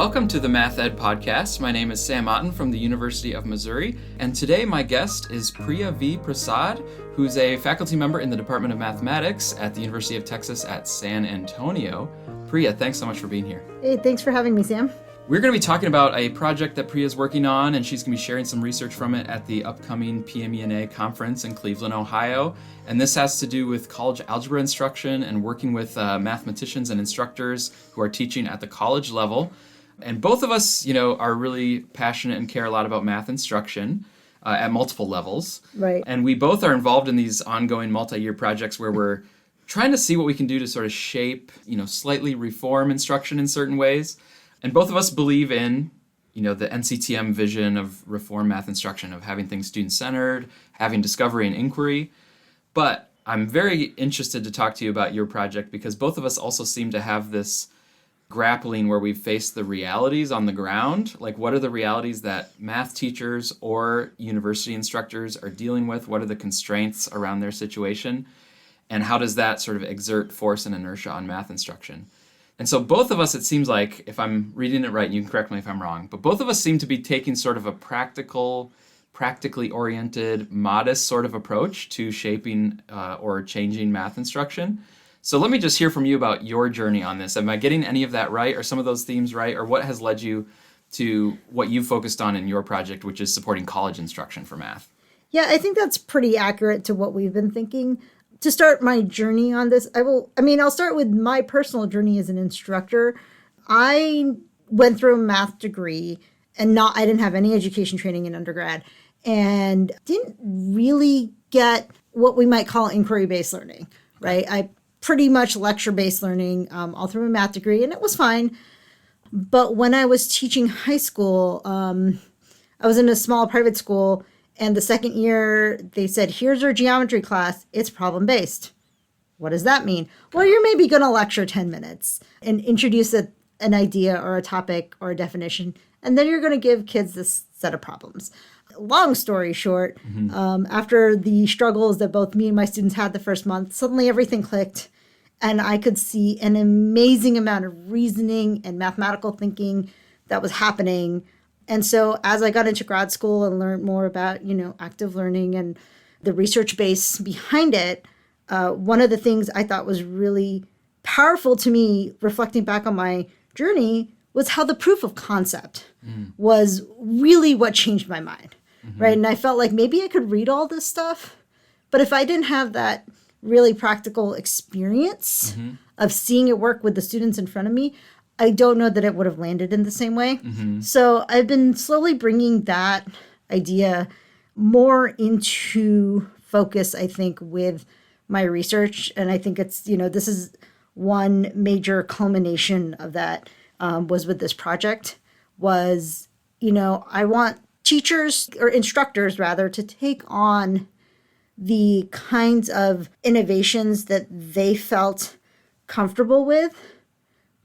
Welcome to the Math Ed Podcast. My name is Sam Otten from the University of Missouri, and today my guest is Priya V. Prasad, who's a faculty member in the Department of Mathematics at the University of Texas at San Antonio. Priya, thanks so much for being here. Hey, thanks for having me, Sam. We're going to be talking about a project that Priya's working on, and she's going to be sharing some research from it at the upcoming PME-NA conference in Cleveland, Ohio. And this has to do with college algebra instruction and working with mathematicians and instructors who are teaching at the college level. And both of us, are really passionate and care a lot about math instruction at multiple levels. Right. And we both are involved in these ongoing multi-year projects where we're trying to see what we can do to sort of shape, slightly reform instruction in certain ways. And both of us believe in, the NCTM vision of reform math instruction, of having things student-centered, having discovery and inquiry. But I'm very interested to talk to you about your project because both of us also seem to have this grappling where we face the realities on the ground. Like, what are the realities that math teachers or university instructors are dealing with? What are the constraints around their situation? And how does that sort of exert force and inertia on math instruction? And so both of us, it seems like, if I'm reading it right, and you can correct me if I'm wrong, but both of us seem to be taking sort of a practically oriented, modest sort of approach to shaping or changing math instruction. So let me just hear from you about your journey on this. Am I getting any of that right, or some of those themes right, or what has led you to what you focused on in your project, which is supporting college instruction for math? Yeah, I think that's pretty accurate to what we've been thinking. To start my journey on this, I'll start with my personal journey as an instructor. I went through a math degree and I didn't have any education training in undergrad and didn't really get what we might call inquiry-based learning, right? I pretty much lecture-based learning all through my math degree, and it was fine. But when I was teaching high school, I was in a small private school, and the second year, they said, here's our geometry class. It's problem-based. What does that mean? Well, you're maybe going to lecture 10 minutes and introduce an idea or a topic or a definition, and then you're going to give kids this set of problems. Long story short, after the struggles that both me and my students had the first month, suddenly everything clicked, and I could see an amazing amount of reasoning and mathematical thinking that was happening. And so as I got into grad school and learned more about, active learning and the research base behind it, one of the things I thought was really powerful to me, reflecting back on my journey, was how the proof of concept was really what changed my mind, right? And I felt like maybe I could read all this stuff, but if I didn't have that really practical experience of seeing it work with the students in front of me, I don't know that it would have landed in the same way. So I've been slowly bringing that idea more into focus, I think, with my research. And I think it's, this is one major culmination of that was with this project was, I want teachers or instructors rather to take on the kinds of innovations that they felt comfortable with.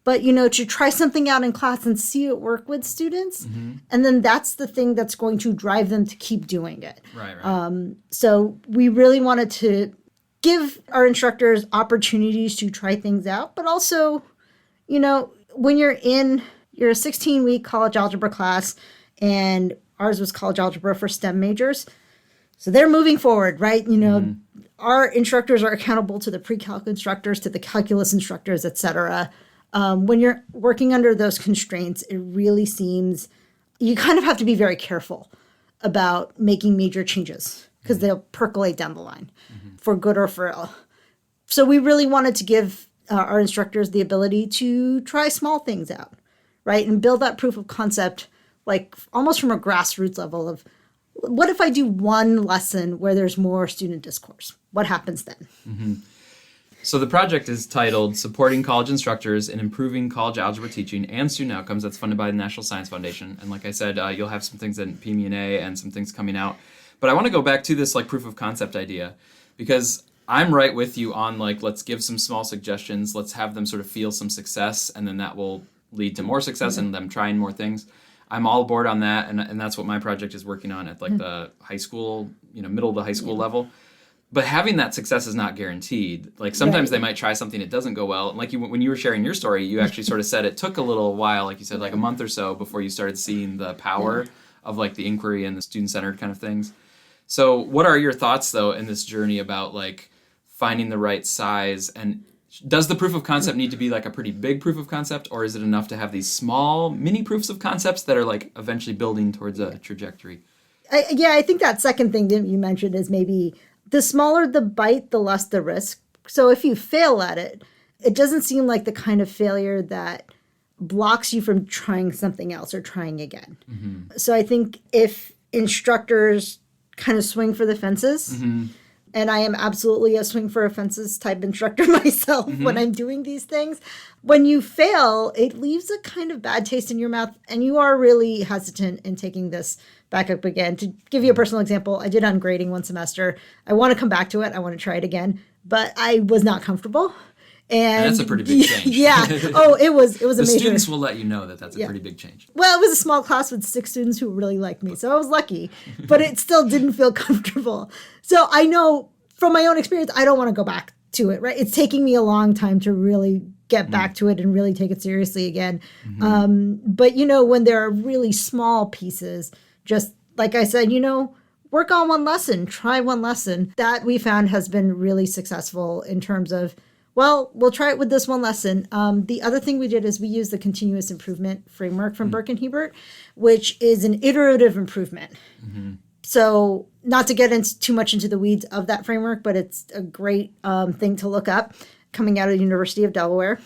But, to try something out in class and see it work with students. And then that's the thing that's going to drive them to keep doing it. Right. So we really wanted to give our instructors opportunities to try things out. But also, when you're in your 16-week college algebra class, and ours was college algebra for STEM majors. So they're moving forward, right? Our instructors are accountable to the pre-calc instructors, to the calculus instructors, et cetera. When you're working under those constraints, it really seems you kind of have to be very careful about making major changes because they'll percolate down the line for good or for ill. So we really wanted to give our instructors the ability to try small things out, right? And build that proof of concept, like almost from a grassroots level of what if I do one lesson where there's more student discourse? What happens then? So the project is titled Supporting College Instructors in Improving College Algebra Teaching and Student Outcomes. That's funded by the National Science Foundation. And like I said, you'll have some things in PME-NA and some things coming out. But I want to go back to this proof of concept idea because I'm right with you on let's give some small suggestions. Let's have them sort of feel some success, and then that will lead to more success and them trying more things. I'm all aboard on that, and that's what my project is working on at the high school, middle to high school level. But having that success is not guaranteed. Like sometimes Right. they might try something, it doesn't go well. And like when you were sharing your story, you actually sort of said it took a little while, like you said, like a month or so before you started seeing the power of like the inquiry and the student-centered kind of things. So what are your thoughts though in this journey about like finding the right size, and does the proof of concept need to be like a pretty big proof of concept, or is it enough to have these small mini proofs of concepts that are like eventually building towards a trajectory? I think that second thing that you mentioned is maybe the smaller the bite, the less the risk. So if you fail at it, it doesn't seem like the kind of failure that blocks you from trying something else or trying again. So I think if instructors kind of swing for the fences, and I am absolutely a swing for fences type instructor myself when I'm doing these things, when you fail, it leaves a kind of bad taste in your mouth, and you are really hesitant in taking this back up again. To give you a personal example, I did ungrading one semester. I want to come back to it. I want to try it again, but I was not comfortable. And that's a pretty big change. Yeah. Oh, it was a The major. students will let you know that that's a pretty big change. Well, it was a small class with 6 students who really liked me, so I was lucky, but it still didn't feel comfortable. So I know from my own experience, I don't want to go back to it, right? It's taking me a long time to really get back to it and really take it seriously again. But, when there are really small pieces, just like I said, work on one lesson, try one lesson. That we found has been really successful in terms of, well, we'll try it with this one lesson. The other thing we did is we used the continuous improvement framework from Burke and Hebert, which is an iterative improvement. So not to get too much into the weeds of that framework, but it's a great thing to look up coming out of the University of Delaware.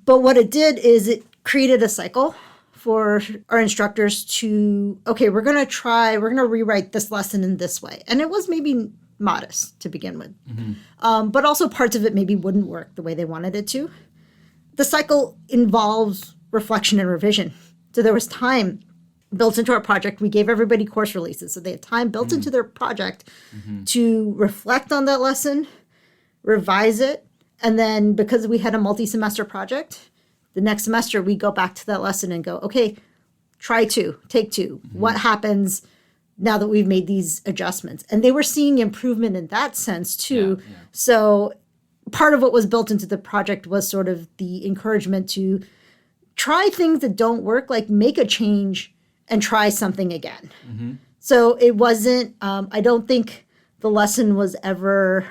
But what it did is it created a cycle for our instructors to, okay, we're going to rewrite this lesson in this way. And it was maybe modest to begin with. But also parts of it maybe wouldn't work the way they wanted it to. The cycle involves reflection and revision. So there was time built into our project. We gave everybody course releases. So they had time built into their project to reflect on that lesson, revise it. And then because we had a multi-semester project, the next semester we go back to that lesson and go, okay, try 2, take 2. What happens now that we've made these adjustments? And they were seeing improvement in that sense too. So part of what was built into the project was sort of the encouragement to try things that don't work, like make a change and try something again. So it wasn't, I don't think the lesson was ever,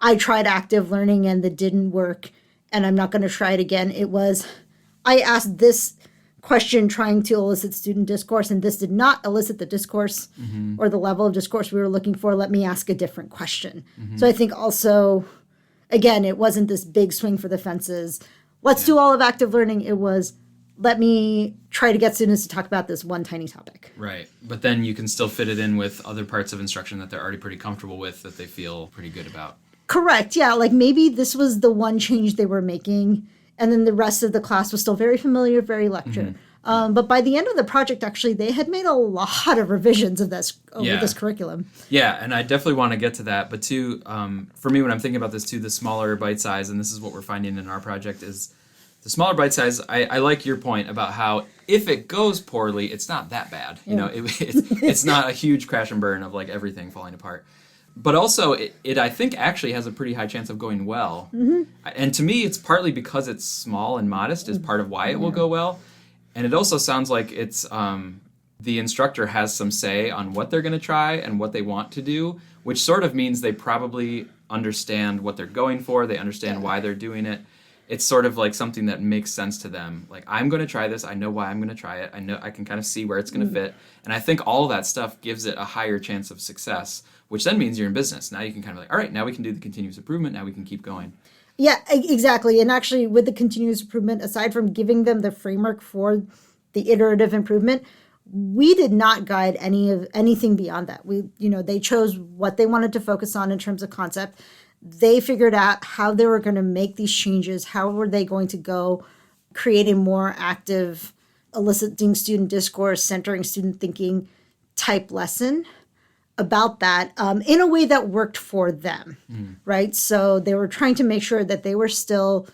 I tried active learning and that didn't work and I'm not going to try it again. It was, I asked this question trying to elicit student discourse, and this did not elicit the discourse or the level of discourse we were looking for. Let me ask a different question. So I think also, again, it wasn't this big swing for the fences. Let's do all of active learning. It was, let me try to get students to talk about this one tiny topic. Right. But then you can still fit it in with other parts of instruction that they're already pretty comfortable with, that they feel pretty good about. Correct. Yeah. Like maybe this was the one change they were making, and then the rest of the class was still very familiar, very lecture. But by the end of the project, actually, they had made a lot of revisions of this over this curriculum. Yeah, and I definitely want to get to that. But too, for me, when I'm thinking about this too, the smaller bite size, and this is what we're finding in our project, is the smaller bite size. I like your point about how if it goes poorly, it's not that bad. You know, it's not a huge crash and burn of like everything falling apart. But also, it I think actually has a pretty high chance of going well. And to me, it's partly because it's small and modest is part of why it will go well. And it also sounds like it's the instructor has some say on what they're going to try and what they want to do, which sort of means they probably understand what they're going for. They understand why they're doing it. It's sort of like something that makes sense to them. Like, I'm going to try this. I know why I'm going to try it. I know I can kind of see where it's going to fit. And I think all of that stuff gives it a higher chance of success, which then means you're in business. Now you can kind of like, all right, now we can do the continuous improvement. Now we can keep going. Yeah, exactly. And actually, with the continuous improvement, aside from giving them the framework for the iterative improvement, we did not guide anything beyond that. They chose what they wanted to focus on in terms of concept. They figured out how they were going to make these changes. How were they going to go create a more active, eliciting student discourse, centering student thinking type lesson about that in a way that worked for them, right? So they were trying to make sure that they were still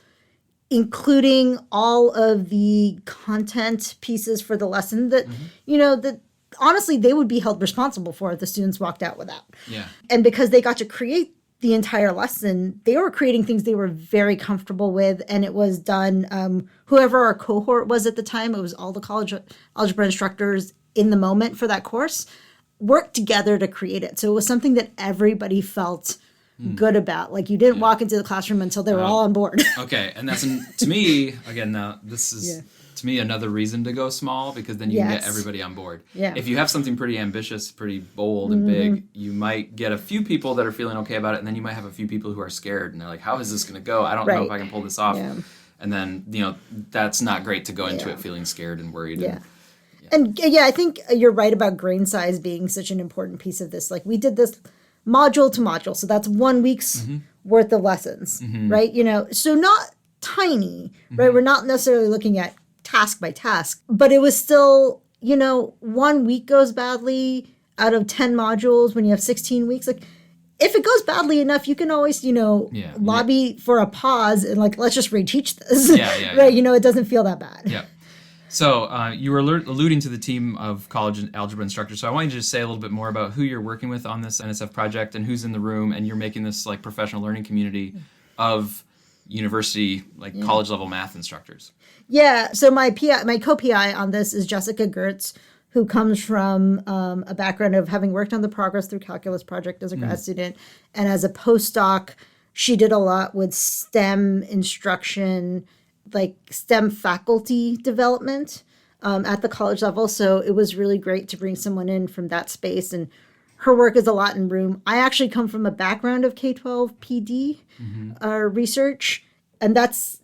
including all of the content pieces for the lesson that, that honestly, they would be held responsible for if the students walked out without. Yeah. And because they got to create the entire lesson, they were creating things they were very comfortable with. And it was done, whoever our cohort was at the time, it was all the college algebra instructors in the moment for that course, worked together to create it. So it was something that everybody felt good about. Like you didn't walk into the classroom until they were all on board. Okay. And that's, to me, again, now this is, to me, another reason to go small, because then you can get everybody on board. Yeah. If you have something pretty ambitious, pretty bold and big, you might get a few people that are feeling okay about it, and then you might have a few people who are scared, and they're like, how is this going to go? I don't know if I can pull this off. Yeah. And then, that's not great to go into it feeling scared and worried. Yeah. And I think you're right about grain size being such an important piece of this. Like we did this module to module. So that's 1 week's worth of lessons, right? So not tiny, right? We're not necessarily looking at task by task, but it was still, 1 week goes badly out of 10 modules when you have 16 weeks. Like if it goes badly enough, you can always, lobby for a pause and like, let's just reteach this, right? It doesn't feel that bad. Yeah. So you were alluding to the team of college algebra instructors. So I want you to just say a little bit more about who you're working with on this NSF project and who's in the room, and you're making this like professional learning community of university, like college level math instructors. Yeah. So my co-PI on this is Jessica Gehrtz, who comes from a background of having worked on the Progress Through Calculus project as a grad student, and as a postdoc, she did a lot with STEM instruction, like STEM faculty development at the college level. So it was really great to bring someone in from that space. And her work is a lot in room. I actually come from a background of K-12 PD research. And that's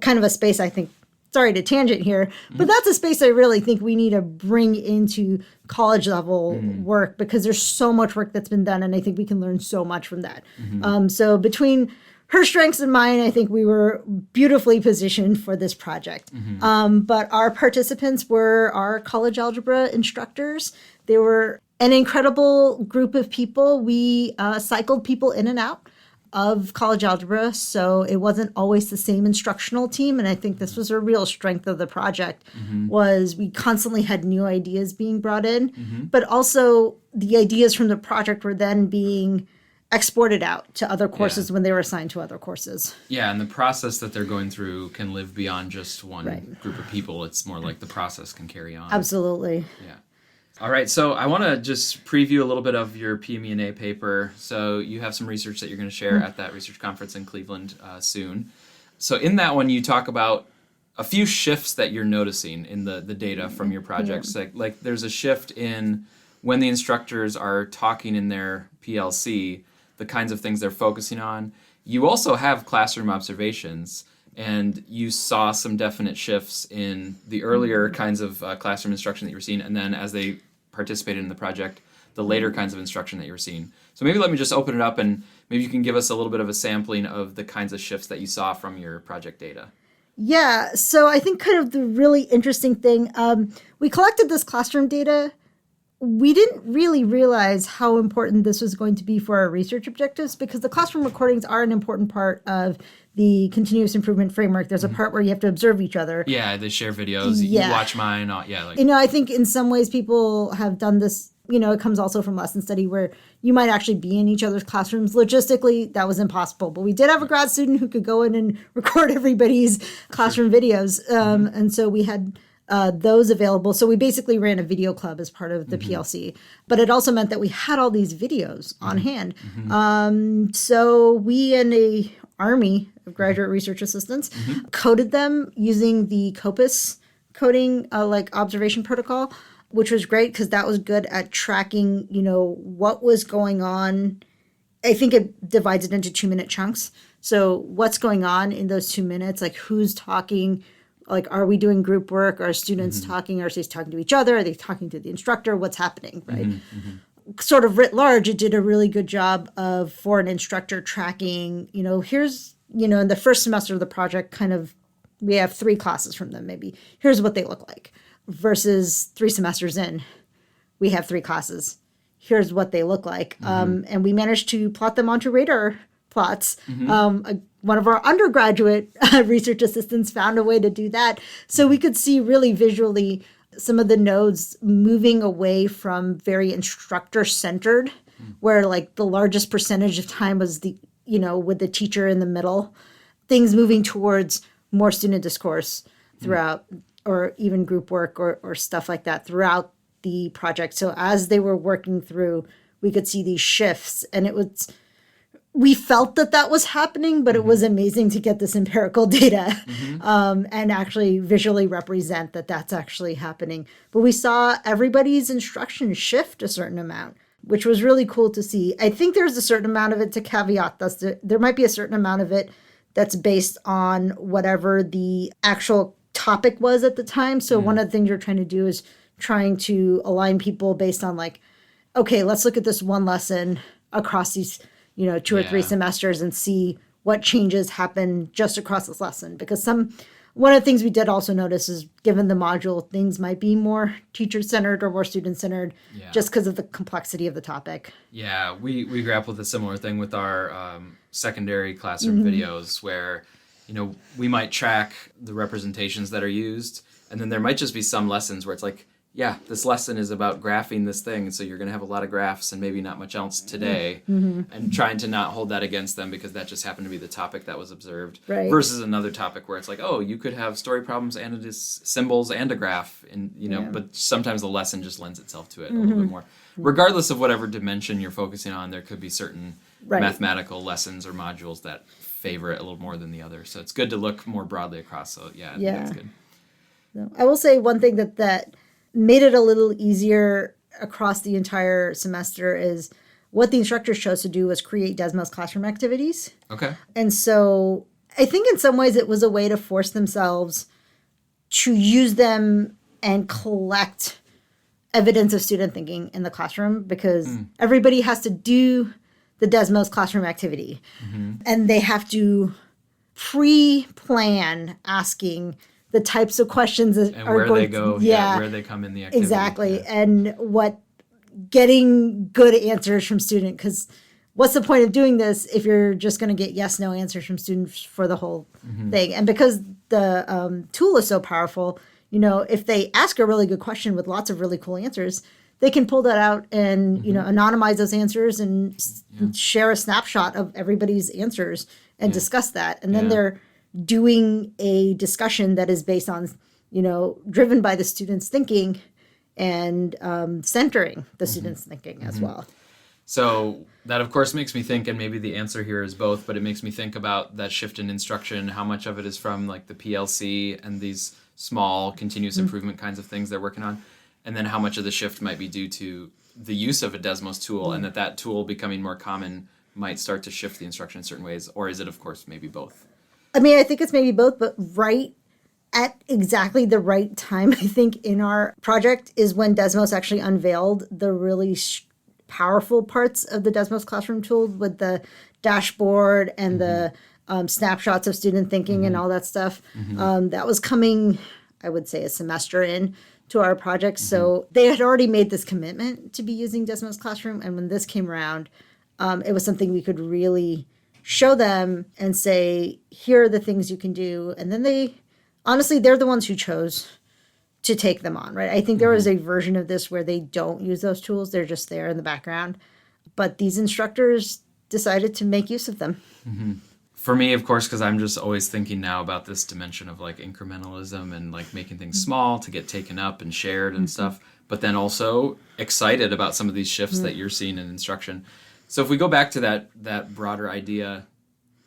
kind of a space I think, sorry to tangent here, but that's a space I really think we need to bring into college level work, because there's so much work that's been done. And I think we can learn so much from that. So between her strengths and mine, I think we were beautifully positioned for this project. But our participants were our college algebra instructors. They were an incredible group of people. We cycled people in and out of college algebra, so it wasn't always the same instructional team. And I think this was a real strength of the project, was we constantly had new ideas being brought in, but also the ideas from the project were then being exported out to other courses when they were assigned to other courses. Yeah, and the process that they're going through can live beyond just one group of people. It's more like the process can carry on. Absolutely. Yeah. All right, so I want to just preview a little bit of your PME-NA paper. So you have some research that you're going to share at that research conference in Cleveland soon. So in that one, you talk about a few shifts that you're noticing in the data from your projects. Like there's a shift in when the instructors are talking in their PLC, the kinds of things they're focusing on. You also have classroom observations, and you saw some definite shifts in the earlier kinds of classroom instruction that you were seeing, and then as they participated in the project, the later kinds of instruction that you were seeing. So maybe let me just open it up, and maybe you can give us a little bit of a sampling of the kinds of shifts that you saw from your project data. Yeah, so I think kind of the really interesting thing, we collected this classroom data. We didn't really realize how important this was going to be for our research objectives, because the classroom recordings are an important part of the continuous improvement framework. There's a part where you have to observe each other. Yeah, they share videos. You watch mine. I think in some ways people have done this. It comes also from lesson study, where you might actually be in each other's classrooms. Logistically, that was impossible. But we did have a grad student who could go in and record everybody's classroom videos. And so we had those available. So we basically ran a video club as part of the PLC. But it also meant that we had all these videos on hand. So we and a army of graduate research assistants coded them using the Copus coding observation protocol, which was great because that was good at tracking, what was going on. I think it divides it into 2-minute chunks. So what's going on in those 2 minutes, like who's talking, like are we doing group work? Are students talking? Are they talking to each other? Are they talking to the instructor? What's happening, right? Sort of writ large, it did a really good job of, for an instructor, tracking, here's, in the first semester of the project, kind of, we have 3 classes from them, maybe. Here's what they look like. Versus 3 semesters in, we have 3 classes. Here's what they look like. And we managed to plot them onto radar plots. One of our undergraduate research assistants found a way to do that. So we could see really visually some of the nodes moving away from very instructor centered, where like the largest percentage of time was with the teacher in the middle, things moving towards more student discourse throughout, or even group work or stuff like that throughout the project. So as they were working through, we could see these shifts, and we felt that was happening, but it was amazing to get this empirical data and actually visually represent that that's actually happening. But we saw everybody's instruction shift a certain amount, which was really cool to see. I think there's a certain amount of it, to caveat this, there might be a certain amount of it that's based on whatever the actual topic was at the time. So one of the things you're trying to do is trying to align people based on like, okay, let's look at this one lesson across these 2 or 3 semesters and see what changes happen just across this lesson. Because one of the things we did also notice is, given the module, things might be more teacher-centered or more student-centered just because of the complexity of the topic. Yeah, we grapple with a similar thing with our secondary classroom videos where, we might track the representations that are used, and then there might just be some lessons where it's like, yeah, this lesson is about graphing this thing, so you're going to have a lot of graphs and maybe not much else today, and trying to not hold that against them because that just happened to be the topic that was observed, versus another topic where it's like, oh, you could have story problems and it is symbols and a graph, and but sometimes the lesson just lends itself to it a little bit more. Regardless of whatever dimension you're focusing on, there could be certain mathematical lessons or modules that favor it a little more than the other. So it's good to look more broadly across. So I think that's good. So I will say one thing that made it a little easier across the entire semester is what the instructors chose to do was create Desmos classroom activities. Okay. And so I think in some ways it was a way to force themselves to use them and collect evidence of student thinking in the classroom, because everybody has to do the Desmos classroom activity. And they have to pre-plan asking the types of questions that and are where going they go, where they come in the activity. Exactly. And getting good answers from student, because what's the point of doing this if you're just going to get yes, no answers from students for the whole thing? And because the tool is so powerful, if they ask a really good question with lots of really cool answers, they can pull that out and, anonymize those answers and share a snapshot of everybody's answers and discuss that. And then they're doing a discussion that is based on, driven by the students' thinking and centering the students' thinking as well. So that, of course, makes me think, and maybe the answer here is both, but it makes me think about that shift in instruction, how much of it is from like the PLC and these small continuous improvement kinds of things they're working on, and then how much of the shift might be due to the use of a Desmos tool, and that tool becoming more common might start to shift the instruction in certain ways, or is it, of course, maybe both? I mean, I think it's maybe both, but right at exactly the right time, I think, in our project is when Desmos actually unveiled the really powerful parts of the Desmos classroom tool with the dashboard and the snapshots of student thinking and all that stuff. That was coming, I would say, a semester in to our project. So they had already made this commitment to be using Desmos Classroom. And when this came around, it was something we could really show them and say, here are the things you can do. And then they're the ones who chose to take them on, right? I think there was a version of this where they don't use those tools. They're just there in the background. But these instructors decided to make use of them. For me, of course, because I'm just always thinking now about this dimension of like incrementalism and like making things small to get taken up and shared and stuff, but then also excited about some of these shifts that you're seeing in instruction. So if we go back to that broader idea,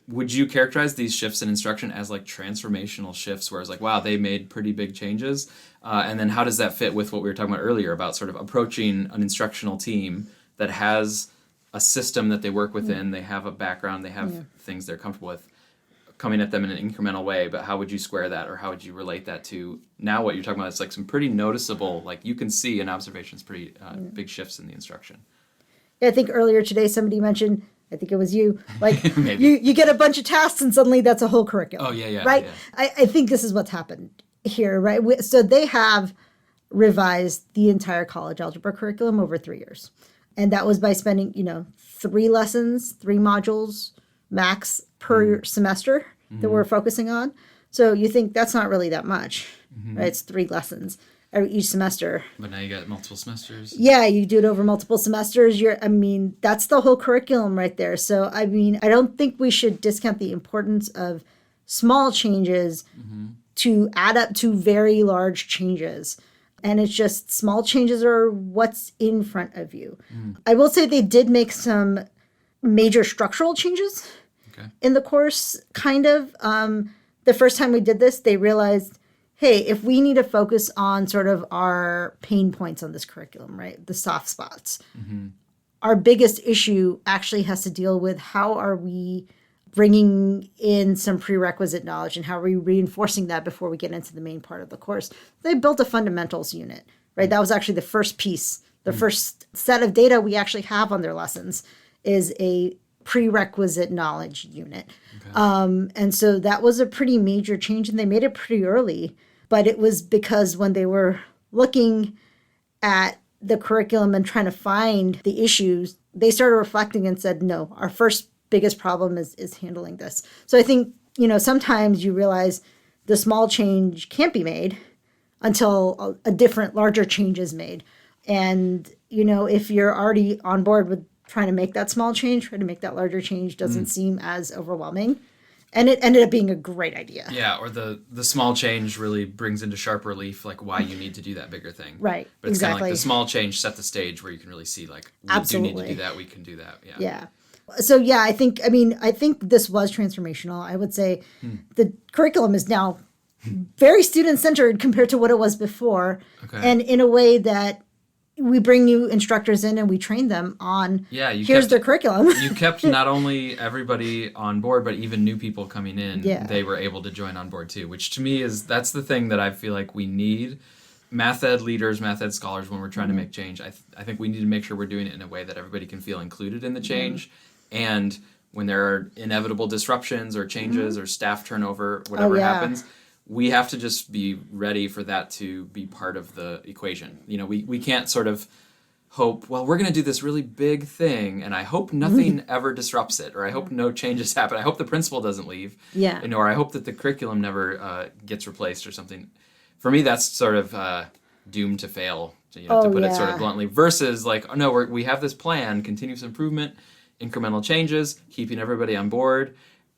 would you characterize these shifts in instruction as like transformational shifts where it's like, wow, they made pretty big changes? And then how does that fit with what we were talking about earlier about sort of approaching an instructional team that has a system that they work within, they have a background, they have things they're comfortable with, coming at them in an incremental way, but how would you square that, or how would you relate that to now what you're talking about? It's like some pretty noticeable, like you can see in observations, pretty big shifts in the instruction. I think earlier today somebody mentioned, I think it was you, like you get a bunch of tasks and suddenly that's a whole curriculum. Oh, yeah. Right? Yeah. I think this is what's happened here, right? So they have revised the entire college algebra curriculum over 3 years. And that was by spending, 3 lessons, 3 modules max per semester that we're focusing on. So you think that's not really that much, right? It's 3 lessons. each semester. But now you got multiple semesters. Yeah, you do it over multiple semesters. That's the whole curriculum right there. So, I don't think we should discount the importance of small changes to add up to very large changes. And it's just small changes are what's in front of you. I will say they did make some major structural changes in the course, kind of. The first time we did this, they realized, hey, if we need to focus on sort of our pain points on this curriculum, right, the soft spots, our biggest issue actually has to deal with how are we bringing in some prerequisite knowledge and how are we reinforcing that before we get into the main part of the course. They built a fundamentals unit, right? That was actually the first piece. The first set of data we actually have on their lessons is a prerequisite knowledge unit. And so that was a pretty major change, and they made it pretty early. But it was because when they were looking at the curriculum and trying to find the issues, they started reflecting and said, no, our first biggest problem is handling this. So I think, sometimes you realize the small change can't be made until a different, larger change is made. And, if you're already on board with trying to make that small change, trying to make that larger change doesn't seem as overwhelming. And it ended up being a great idea. Yeah, or the small change really brings into sharp relief like why you need to do that bigger thing. Right, But it's exactly. kind of like the small change set the stage where you can really see like we Absolutely. do need to do that, we can do that. Yeah. Yeah. So yeah, I think this was transformational. I would say the curriculum is now very student-centered compared to what it was before. Okay. And in a way that we bring new instructors in and we train them on here's their curriculum. You kept not only everybody on board, but even new people coming in, they were able to join on board too, which to me that's the thing that I feel like we need. Math ed leaders, math ed scholars, when we're trying to make change, I think we need to make sure we're doing it in a way that everybody can feel included in the change. And when there are inevitable disruptions or changes or staff turnover, whatever happens, we have to just be ready for that to be part of the equation. We can't sort of hope, well, we're going to do this really big thing, and I hope nothing ever disrupts it, or I hope no changes happen. I hope the principal doesn't leave, or I hope that the curriculum never gets replaced or something. For me, that's sort of doomed to fail, to put it sort of bluntly, versus like, oh, no, we have this plan, continuous improvement, incremental changes, keeping everybody on board,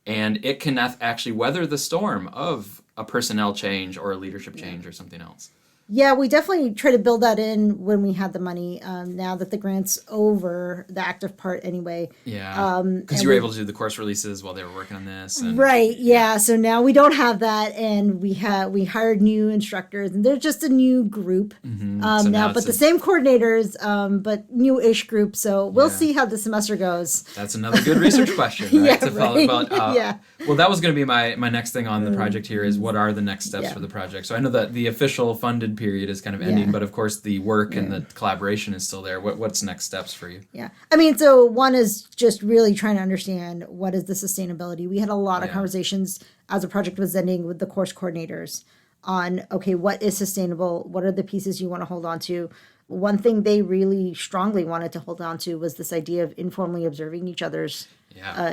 and it can actually weather the storm of a personnel change or a leadership change or something else. Yeah, we definitely try to build that in when we had the money. Now that the grant's over, the active part anyway. Yeah, because you were able to do the course releases while they were working on this. And, right, yeah. So now we don't have that, and we hired new instructors, and they're just a new group So now, but the same coordinators, but new-ish group. So we'll see how the semester goes. That's another good research question, right? Follow about. Well, that was going to be my next thing on the project here is what are the next steps for the project. So I know that the official funded period is kind of ending, but of course the work and the collaboration is still there. What's next steps for you? Yeah. So one is just really trying to understand what is the sustainability. We had a lot of conversations as the project was ending with the course coordinators on, okay, what is sustainable? What are the pieces you want to hold on to? One thing they really strongly wanted to hold on to was this idea of informally observing each other's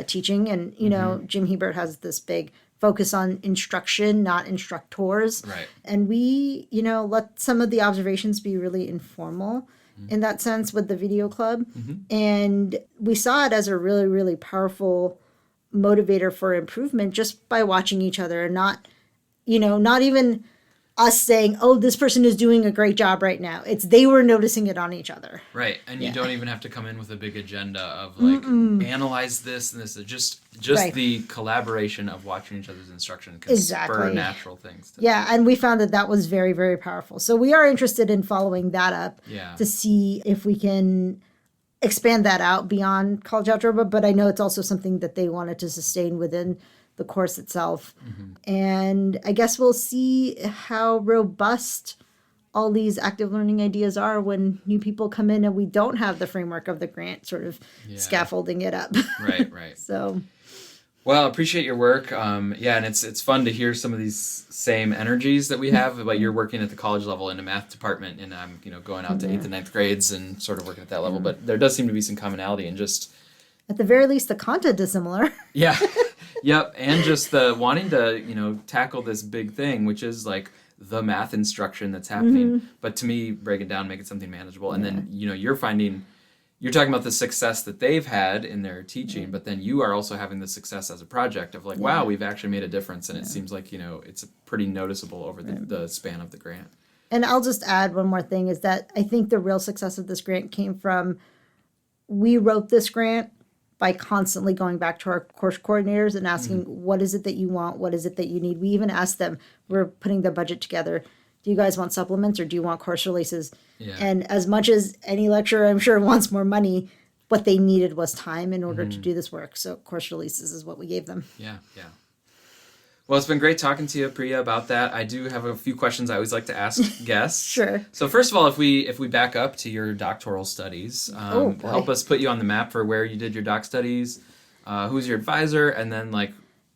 teaching. And, Jim Hebert has this big focus on instruction, not instructors. Right. And we, let some of the observations be really informal in that sense with the video club. And we saw it as a really, really powerful motivator for improvement just by watching each other and not even us saying, oh, this person is doing a great job right now. It's they were noticing it on each other. Right. And you don't even have to come in with a big agenda of like analyze this and this. Just the collaboration of watching each other's instruction can spur natural things. And we found that was very, very powerful. So we are interested in following that up to see if we can expand that out beyond college algebra. But I know it's also something that they wanted to sustain within the course itself. And I guess we'll see how robust all these active learning ideas are when new people come in and we don't have the framework of the grant sort of scaffolding it up. Right. So, well, I appreciate your work. And it's fun to hear some of these same energies that we have. But you're working at the college level in the math department, and I'm going out to 8th and 9th grades and sort of working at that level. But there does seem to be some commonality in just at the very least, the content is similar. Yeah. Yep, and just the wanting to, tackle this big thing, which is like the math instruction that's happening. But to me, break it down, make it something manageable. And then, you're talking about the success that they've had in their teaching, but then you are also having the success as a project of like, wow, we've actually made a difference. And it seems like, it's pretty noticeable over the span of the grant. And I'll just add one more thing is that I think the real success of this grant came from, we wrote this grant by constantly going back to our course coordinators and asking, what is it that you want? What is it that you need? We even asked them, we're putting the budget together. Do you guys want supplements or do you want course releases? Yeah. And as much as any lecturer, I'm sure, wants more money, what they needed was time in order to do this work. So course releases is what we gave them. Yeah. Well, it's been great talking to you, Priya, about that. I do have a few questions I always like to ask guests. Sure. So first of all, if we back up to your doctoral studies, help us put you on the map for where you did your doc studies, who's your advisor, and then like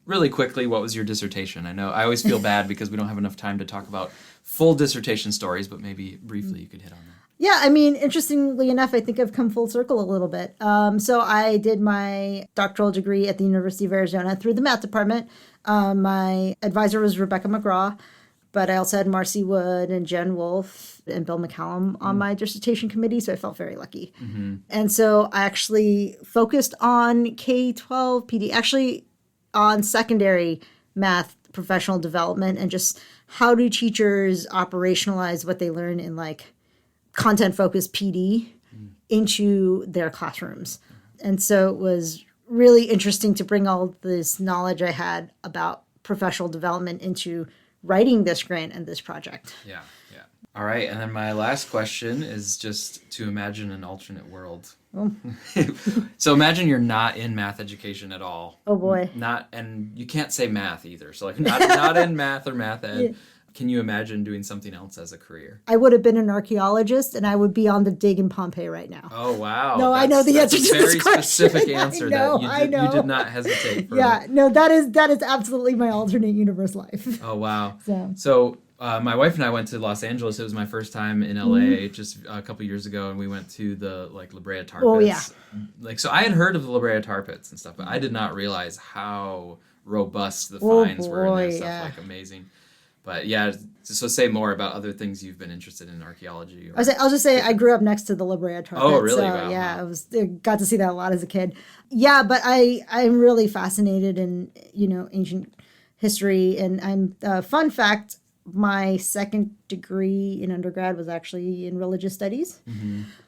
really quickly, what was your dissertation? I know I always feel bad because we don't have enough time to talk about full dissertation stories, but maybe briefly you could hit on that. Yeah, I mean, interestingly enough, I think I've come full circle a little bit. So I did my doctoral degree at the University of Arizona through the math department. My advisor was Rebecca McGraw, but I also had Marcy Wood and Jen Wolfe and Bill McCallum on my dissertation committee, so I felt very lucky. And so I actually focused on K-12 PD, actually on secondary math professional development and just how do teachers operationalize what they learn in like content-focused PD into their classrooms. And so it was really interesting to bring all this knowledge I had about professional development into writing this grant and this project. Yeah. All right, and then my last question is just to imagine an alternate world. Oh. So imagine you're not in math education at all. Oh boy. And you can't say math either. So like not in math or math ed. Yeah. Can you imagine doing something else as a career? I would have been an archaeologist, and I would be on the dig in Pompeii right now. Oh, wow. No, I know the answer to this question. That's a very specific answer I know. You did not hesitate for. Yeah, no, that is absolutely my alternate universe life. Oh, wow. So my wife and I went to Los Angeles. It was my first time in LA just a couple years ago, and we went to the La Brea Tar Pits. Oh, yeah. So I had heard of the La Brea Tar Pits and stuff, but I did not realize how robust the finds were in there. Stuff like amazing. But yeah, so say more about other things you've been interested in archaeology. I'll just say I grew up next to the La Brea Tar Pits. Oh, really? So, wow. Yeah, I got to see that a lot as a kid. Yeah, but I'm really fascinated in ancient history, and I'm fun fact. My second degree in undergrad was actually in religious studies.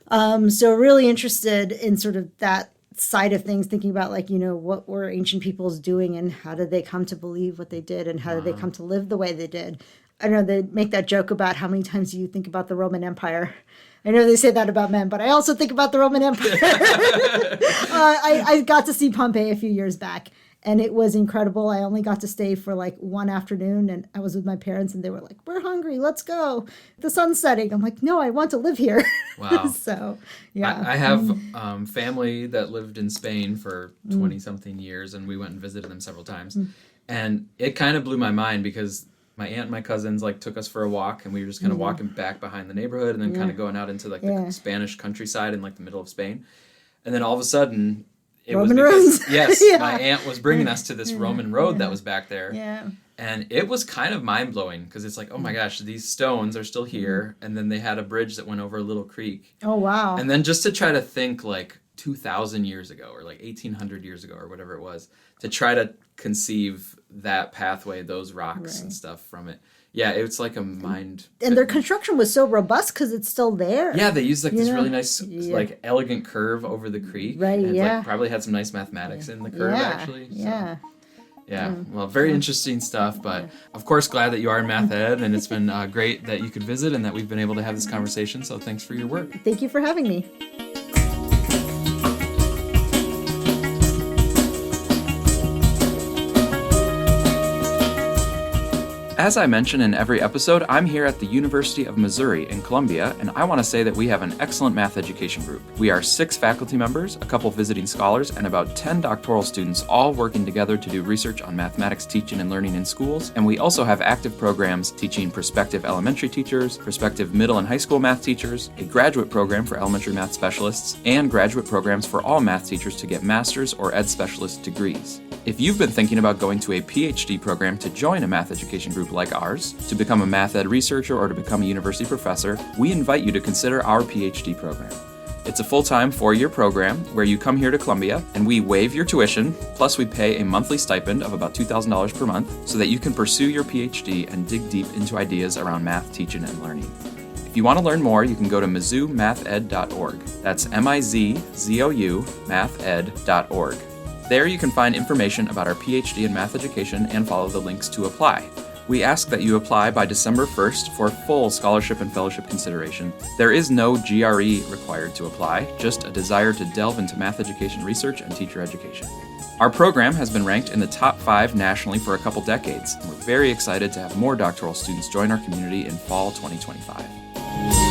So really interested in sort of that side of things, thinking about what were ancient peoples doing and how did they come to believe what they did and how did they come to live the way they did. I know they make that joke about how many times you think about the Roman Empire. I know they say that about men, but I also think about the Roman Empire. I got to see Pompeii a few years back, and it was incredible. I only got to stay for one afternoon, and I was with my parents, and they were like, "We're hungry, let's go. The sun's setting." I'm like, "No, I want to live here." Wow. So, yeah. I have family that lived in Spain for 20-something years, and we went and visited them several times. And it kind of blew my mind because my aunt and my cousins took us for a walk, and we were just kind of walking back behind the neighborhood and then kind of going out into the Spanish countryside in the middle of Spain. And then all of a sudden, it Roman was roads. Yes, my aunt was bringing us to this Roman road that was back there. Yeah. And it was kind of mind-blowing because it's like, oh my gosh, these stones are still here. And then they had a bridge that went over a little creek. Oh, wow. And then just to try to think 2,000 years ago or 1,800 years ago or whatever it was, to try to conceive that pathway, those rocks and stuff from it. Yeah, it's like a mind. And their construction was so robust because it's still there. Yeah, they used this really nice, elegant curve over the creek. Right, and probably had some nice mathematics in the curve, actually. So. Yeah. Yeah, well, very interesting stuff, but of course glad that you are in math ed, and it's been great that you could visit and that we've been able to have this conversation, so thanks for your work. Thank you for having me. As I mention in every episode, I'm here at the University of Missouri in Columbia, and I want to say that we have an excellent math education group. We are 6 faculty members, a couple visiting scholars, and about 10 doctoral students, all working together to do research on mathematics teaching and learning in schools. And we also have active programs teaching prospective elementary teachers, prospective middle and high school math teachers, a graduate program for elementary math specialists, and graduate programs for all math teachers to get master's or ed specialist degrees. If you've been thinking about going to a PhD program to join a math education group like ours, to become a math ed researcher or to become a university professor, we invite you to consider our PhD program. It's a full-time 4-year program where you come here to Columbia and we waive your tuition, plus we pay a monthly stipend of about $2,000 per month so that you can pursue your PhD and dig deep into ideas around math teaching and learning. If you want to learn more, you can go to mizzoumathed.org. That's MIZZOU mathed.org. There you can find information about our PhD in math education and follow the links to apply. We ask that you apply by December 1st for full scholarship and fellowship consideration. There is no GRE required to apply, just a desire to delve into math education research and teacher education. Our program has been ranked in the top 5 nationally for a couple decades, and we're very excited to have more doctoral students join our community in fall 2025.